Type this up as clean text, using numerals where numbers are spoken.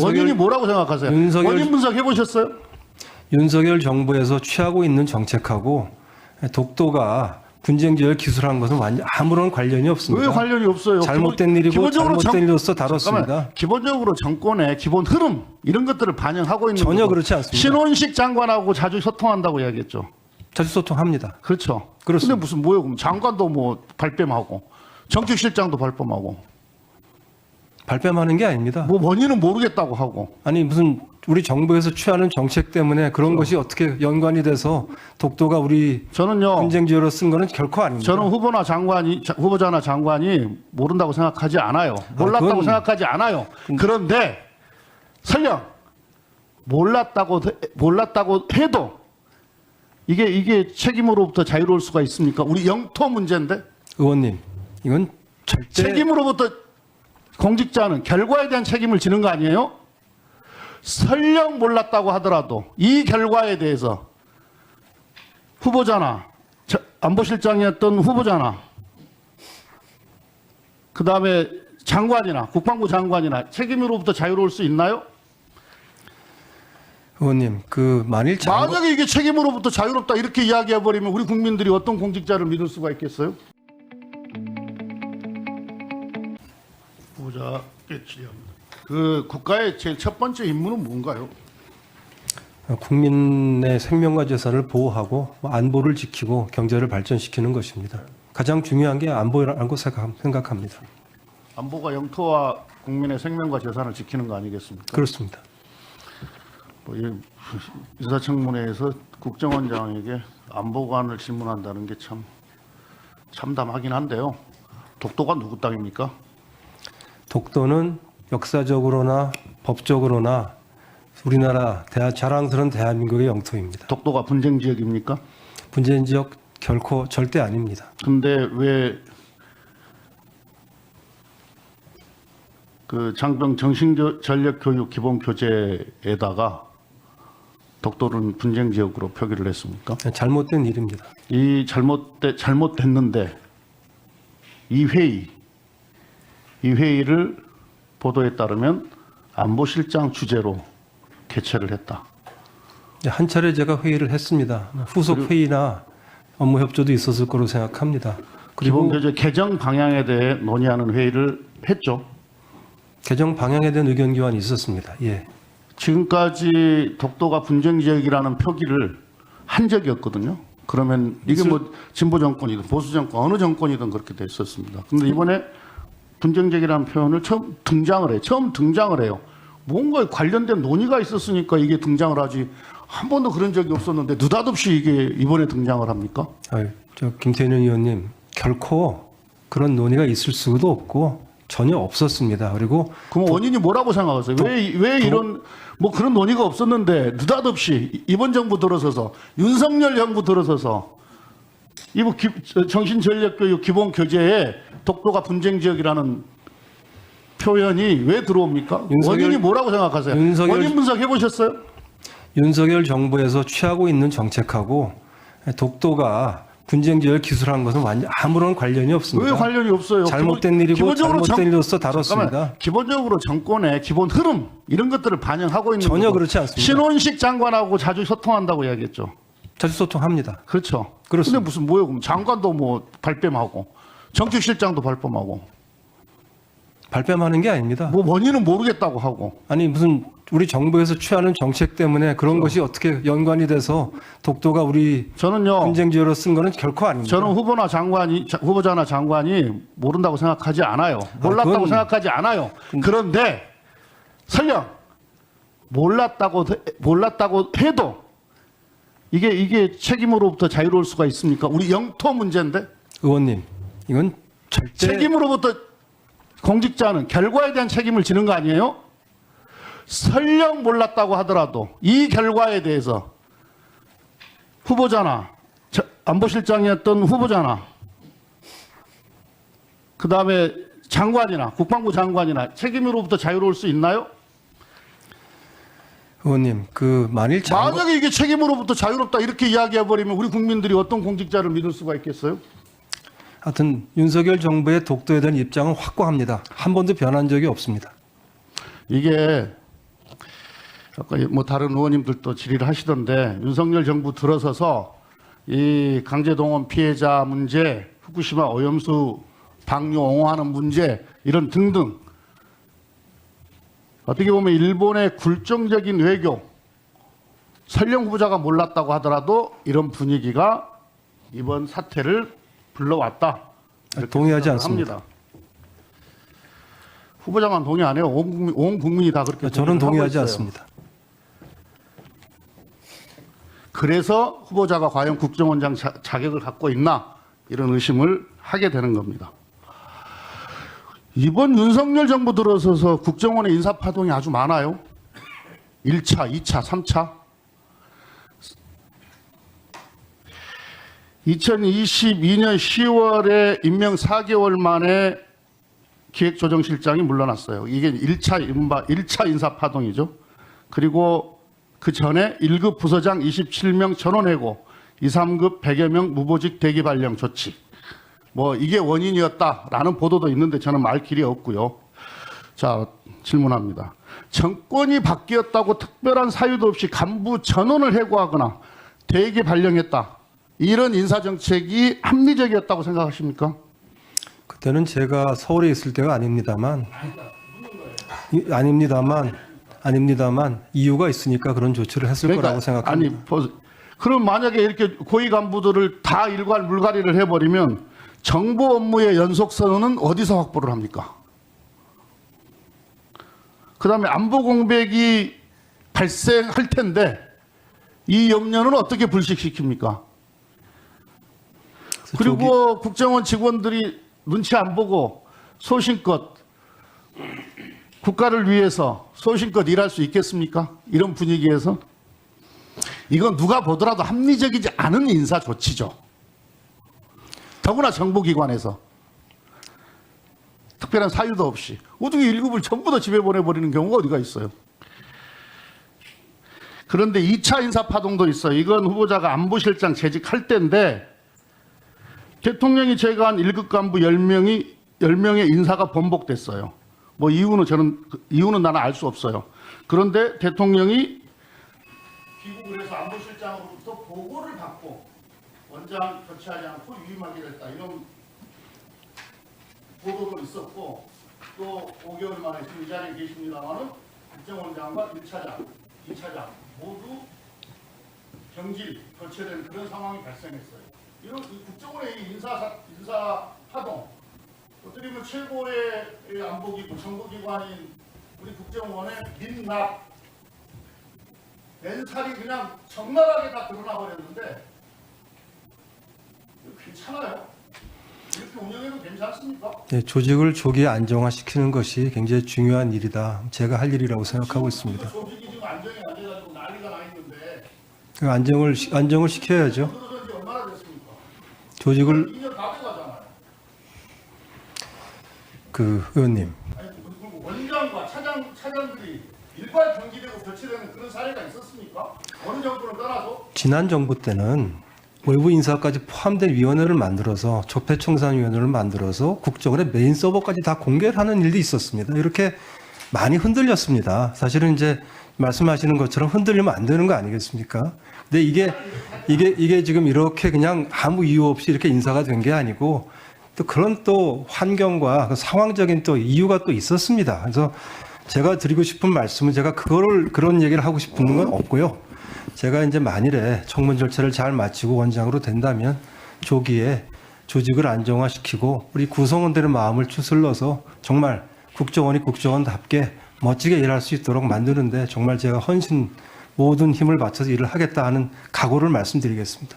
원인이 뭐라고 생각하세요? 원인 분석 해보셨어요? 윤석열 정부에서 취하고 있는 정책하고 독도가 분쟁 지역을 기술한 것은 완전 아무런 관련이 없습니다. 왜 관련이 없어요? 잘못된 일이고 잘못된 일로서 다뤘습니다. 잠깐만, 기본적으로 정권의 기본 흐름 이런 것들을 반영하고 있는 전혀 거고. 그렇지 않습니다. 신원식 장관하고 자주 소통한다고 이야기했죠. 자주 소통합니다. 그렇죠. 그렇습니다. 근데 무슨 뭐예요? 그럼 장관도 뭐 발뺌하고 정책실장도 발뺌하고 발뺌하는 게 아닙니다. 뭐 원인은 모르겠다고 하고. 아니 무슨 우리 정부에서 취하는 정책 때문에 그런 것이 어떻게 연관이 돼서 독도가 우리 저는요. 분쟁 지역으로 쓴 거는 결코 아닙니다. 저는 후보자나 장관이 모른다고 생각하지 않아요. 몰랐다고 그건- 생각하지 않아요. 그런데 설령 몰랐다고 해도 이게 책임으로부터 자유로울 수가 있습니까? 우리 영토 문제인데 의원님, 이건 절대 책임으로부터 공직자는 결과에 대한 책임을 지는 거 아니에요? 설령 몰랐다고 하더라도 이 결과에 대해서 후보자나 안보실장이었던 후보자나 그다음에 장관이나 국방부 장관이나 책임으로부터 자유로울 수 있나요? 의원님, 만일 만약에 이게 책임으로부터 자유롭다 이렇게 이야기해버리면 우리 국민들이 어떤 공직자를 믿을 수가 있겠어요? 후보자께 질의합니다. 국가의 제일 첫 번째 임무는 뭔가요? 국민의 생명과 재산을 보호하고 안보를 지키고 경제를 발전시키는 것입니다. 가장 중요한 게 안보라고 생각합니다. 안보가 영토와 국민의 생명과 재산을 지키는 거 아니겠습니까? 그렇습니다. 인사청문회에서 국정원장에게 안보관을 질문한다는 게 참 참담하긴 한데요. 독도가 누구 땅입니까? 독도는 역사적으로나 법적으로나 우리나라 자랑스러운 대한민국의 영토입니다. 독도가 분쟁 지역입니까? 분쟁 지역 결코 절대 아닙니다. 근데 왜 장병 정신전력교육 기본교재에다가 독도는 분쟁 지역으로 표기를 했습니까? 잘못된 일입니다. 이 잘못됐는데 이 회의를 보도에 따르면 안보실장 주재로 개최를 했다. 한 차례 제가 회의를 했습니다. 후속 회의나 업무 협조도 있었을 거로 생각합니다. 그리고 기본교재 개정 방향에 대해 논의하는 회의를 했죠. 개정 방향에 대한 의견 교환이 있었습니다. 예. 지금까지 독도가 분쟁 지역이라는 표기를 한 적이 없거든요. 그러면 이게 뭐 진보 정권이든 보수 정권 어느 정권이든 그렇게 됐었습니다. 근데 이번에 분쟁 지역이라는 표현을 처음 등장을 해요. 뭔가 관련된 논의가 있었으니까 이게 등장을 하지. 한 번도 그런 적이 없었는데 느닷없이 이게 이번에 등장을 합니까? 김태년 의원님, 결코 그런 논의가 있을 수도 없고 전혀 없었습니다. 그리고 그럼 원인이 뭐라고 생각하세요? 왜 이런 뭐 그런 논의가 없었는데 느닷없이 이번 정부 들어서서 윤석열 정부 들어서서 이거 정신전력교육 기본교재에 독도가 분쟁 지역이라는 표현이 왜 들어옵니까? 원인이 뭐라고 생각하세요? 원인 분석 해보셨어요? 윤석열 정부에서 취하고 있는 정책하고 독도가 분쟁 지역을 기술한 것은 완전 아무런 관련이 없습니다. 왜 관련이 없어요? 잘못된 일이고 잘못된 일로서 다뤘습니다. 잠깐만, 기본적으로 정권의 기본 흐름 이런 것들을 반영하고 있는 전혀 거고. 그렇지 않습니다. 신원식 장관하고 자주 소통한다고 이야기했죠. 자주 소통합니다. 그렇죠. 그렇습니다. 근데 무슨 뭐예요? 그럼 장관도 뭐 발뺌하고 정책실장도 발뺌하고 발뺌하는 게 아닙니다. 뭐 원인은 모르겠다고 하고. 아니 무슨 우리 정부에서 취하는 정책 때문에 그런 것이 어떻게 연관이 돼서 독도가 우리 저는요. 분쟁 지역으로 쓴 거는 결코 아닙니다. 저는 후보자나 장관이 모른다고 생각하지 않아요. 몰랐다고 생각하지 않아요. 그런데 설령 몰랐다고 해도 이게 책임으로부터 자유로울 수가 있습니까? 우리 영토 문제인데 의원님, 이건 절대 책임으로부터 공직자는 결과에 대한 책임을 지는 거 아니에요? 설령 몰랐다고 하더라도 이 결과에 대해서 후보자나 안보실장이었던 후보자나 그다음에 장관이나 국방부 장관이나 책임으로부터 자유로울 수 있나요? 의원님, 만약에 이게 책임으로부터 자유롭다 이렇게 이야기해버리면 우리 국민들이 어떤 공직자를 믿을 수가 있겠어요? 하여튼 윤석열 정부의 독도에 대한 입장은 확고합니다. 한 번도 변한 적이 없습니다. 이게 아까 뭐 다른 의원님들도 질의를 하시던데 윤석열 정부 들어서서 이 강제동원 피해자 문제, 후쿠시마 오염수 방류 옹호하는 문제 이런 등등 어떻게 보면 일본의 굴종적인 외교, 설령 후보자가 몰랐다고 하더라도 이런 분위기가 이번 사태를 불러왔다. 이렇게 동의하지 생각을 않습니다. 합니다. 후보자만 동의 안 해요. 온 국민이 다 그렇게 저는 동의를 하고 동의하지 있어요. 않습니다. 그래서 후보자가 과연 국정원장 자격을 갖고 있나 이런 의심을 하게 되는 겁니다. 이번 윤석열 정부 들어서서 국정원의 인사파동이 아주 많아요. 1차, 2차, 3차. 2022년 10월에 임명 4개월 만에 기획조정실장이 물러났어요. 이게 1차 인사파동이죠. 그리고 그 전에 1급 부서장 27명 전원해고, 2, 3급 100여 명 무보직 대기 발령 조치. 뭐 이게 원인이었다라는 보도도 있는데 저는 말 길이 없고요. 자, 질문합니다. 정권이 바뀌었다고 특별한 사유도 없이 간부 전원을 해고하거나 대기 발령했다. 이런 인사정책이 합리적이었다고 생각하십니까? 그때는 제가 서울에 있을 때가 아닙니다만 이유가 있으니까 그런 조치를 했을 거라고 생각합니다. 그럼 만약에 이렇게 고위 간부들을 다 일괄 물갈이를 해버리면 정보 업무의 연속선은 어디서 확보를 합니까? 그 다음에 안보 공백이 발생할 텐데 이 염려는 어떻게 불식시킵니까? 그리고 국정원 직원들이 눈치 안 보고 소신껏 국가를 위해서 소신껏 일할 수 있겠습니까? 이런 분위기에서 이건 누가 보더라도 합리적이지 않은 인사 조치죠. 더구나 정보기관에서 특별한 사유도 없이 어떻게 1급을 전부 다 집에 보내버리는 경우가 어디가 있어요. 그런데 2차 인사파동도 있어요. 이건 후보자가 안보실장 재직할 때인데 대통령이 제거한 1급 간부 10명의 인사가 번복됐어요. 뭐 이유는 나는 알 수 없어요. 그런데 대통령이 귀국을 해서 안보실장으로부터 보고를 받고 원장 교체하지 않고 유임하게 됐다. 이런 보도도 있었고 또 5개월 만에 지금 이 자리에 계십니다만은 국정원장과 1차장, 2차장 모두 경질, 교체된 그런 상황이 발생했어요. 이런 국정원의 인사 파동, 어떻게 보면 최고의 안보기구, 정보기관인 우리 국정원의 민납, 맨살이 그냥 적나라하게 다 드러나 버렸는데 이거 괜찮아요? 이렇게 운영해도 괜찮습니까? 네, 조직을 조기에 안정화시키는 것이 굉장히 중요한 일이다. 제가 할 일이라고 생각하고 있습니다. 조직이 지금 안정이 안 돼가지고 난리가 나 있는데 그 안정을 시켜야죠. 들어선 지 얼마나 됐습니까? 조직을 2년 다 돼가잖아요. 의원님. 아니, 원장과 차장들이 일괄 경기되고 교체되는 그런 사례가 있었습니까? 어느 정부를 떠나서? 지난 정부 때는 외부 인사까지 포함된 위원회를 만들어서 적폐청산위원회를 만들어서 국정원의 메인 서버까지 다 공개를 하는 일도 있었습니다. 이렇게 많이 흔들렸습니다. 사실은 이제 말씀하시는 것처럼 흔들리면 안 되는 거 아니겠습니까? 근데 이게 지금 이렇게 그냥 아무 이유 없이 이렇게 인사가 된 게 아니고 또 그런 또 환경과 상황적인 또 이유가 또 있었습니다. 그래서 제가 드리고 싶은 말씀은 제가 그런 얘기를 하고 싶은 건 없고요. 제가 이제 만일에 청문 절차를 잘 마치고 원장으로 된다면 조기에 조직을 안정화시키고 우리 구성원들의 마음을 추슬러서 정말 국정원이 국정원답게 멋지게 일할 수 있도록 만드는데 정말 제가 모든 힘을 바쳐서 일을 하겠다 하는 각오를 말씀드리겠습니다.